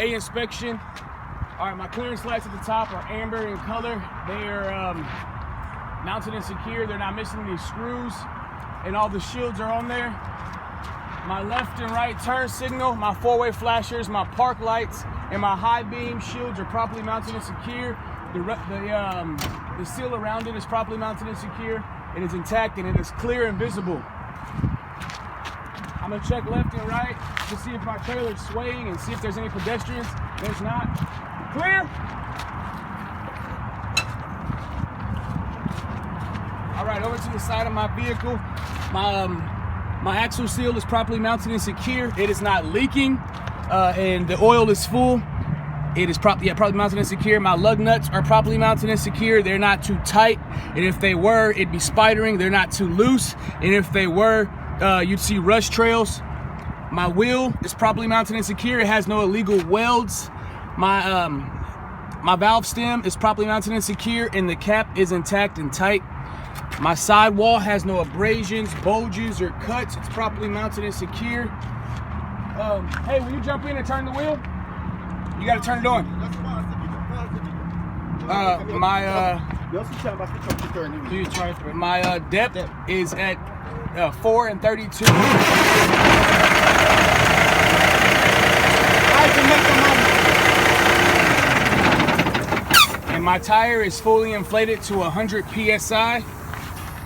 A inspection. All right, my clearance lights at the top are amber in color. They are mounted and secure. They're not missing any screws, and all the shields are on there. My left and right turn signal, my four-way flashers, my park lights, and my high beam shields are properly mounted and secure. The seal around it is properly mounted and secure. It is intact and it is clear and visible. I'm gonna check left and right to see if my trailer's swaying and see if there's any pedestrians. There's not. Clear. All right, over to the side of my vehicle. My axle seal is properly mounted and secure. It is not leaking, and the oil is full. It is properly mounted and secure. My lug nuts are properly mounted and secure. They're not too tight, and if they were, it'd be spidering. They're not too loose, and if they were, you'd see rust trails. My wheel is properly mounted and secure. It has no illegal welds. My valve stem is properly mounted and secure, and the cap is intact and tight. My sidewall has no abrasions, bulges, or cuts. It's properly mounted and secure. Hey, will you jump in and turn the wheel? You gotta turn it on. My depth is at 4 and 32. And my tire is fully inflated to 100 PSI.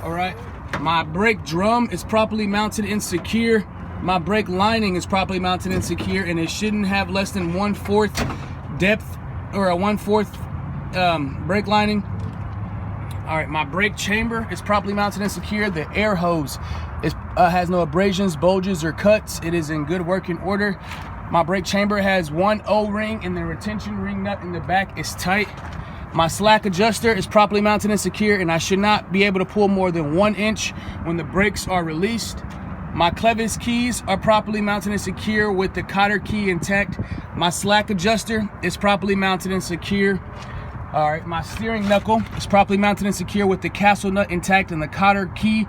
All right. My brake drum is properly mounted and secure. My brake lining is properly mounted and secure, and it shouldn't have less than 1/4 depth or a 1/4 brake lining. All right, my brake chamber is properly mounted and secure. The air hose has no abrasions, bulges, or cuts. It is in good working order. My brake chamber has one O-ring, and the retention ring nut in the back is tight. My slack adjuster is properly mounted and secure, and I should not be able to pull more than 1 inch when the brakes are released. My clevis keys are properly mounted and secure with the cotter key intact. My slack adjuster is properly mounted and secure. All right, my steering knuckle is properly mounted and secure with the castle nut intact and the cotter key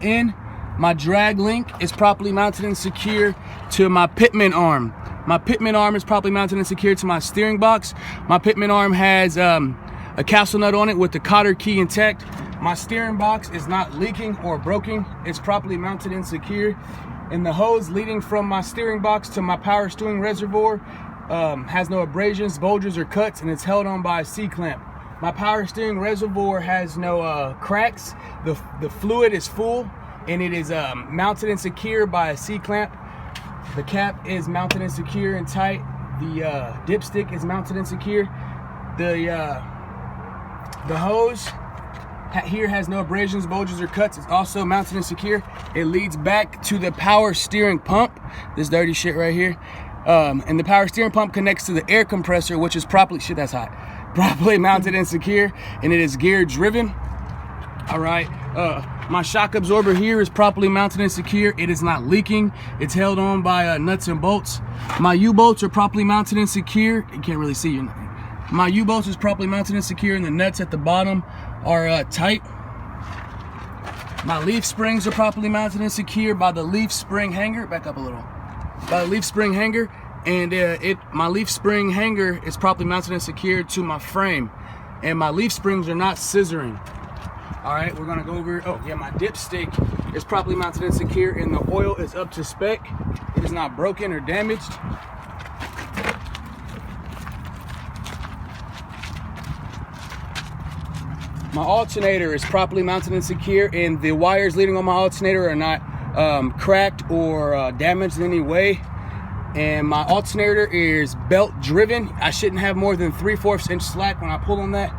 in. My drag link is properly mounted and secure to my pitman arm. My pitman arm is properly mounted and secure to my steering box. My pitman arm has a castle nut on it with the cotter key intact. My steering box is not leaking or broken. It's properly mounted and secure. And the hose leading from my steering box to my power steering reservoir has no abrasions, bulges, or cuts, and it's held on by a C-clamp. My power steering reservoir has no cracks. The fluid is full, and it is mounted and secure by a C-clamp. The cap is mounted and secure and tight. The dipstick is mounted and secure. The hose here has no abrasions, bulges, or cuts. It's also mounted and secure. It leads back to the power steering pump, this dirty shit right here. And the power steering pump connects to the air compressor, which is properly mounted and secure, and it is gear driven. All right, my shock absorber here is properly mounted and secure. It is not leaking. It's held on by nuts and bolts. My U-bolts are properly mounted and secure. You can't really see you. My U-bolts is properly mounted and secure, and the nuts at the bottom are tight. My leaf springs are properly mounted and secure by the leaf spring hanger. Back up a little. By the leaf spring hanger, and my leaf spring hanger is properly mounted and secure to my frame, and my leaf springs are not scissoring. All right, we're gonna go over. Oh yeah, my dipstick is properly mounted and secure, and the oil is up to spec. It is not broken or damaged. My alternator is properly mounted and secure, and the wires leading on my alternator are not cracked or damaged in any way. And my alternator is belt driven. I shouldn't have more than 3/4 inch slack when I pull on that.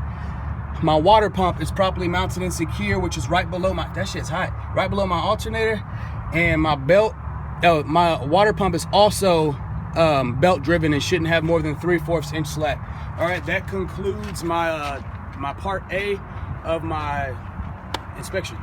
My water pump is properly mounted and secure, which is right below that shit's hot, right below my alternator. And my my water pump is also belt driven and shouldn't have more than 3/4 inch slack. All right, that concludes my my part A of my inspection.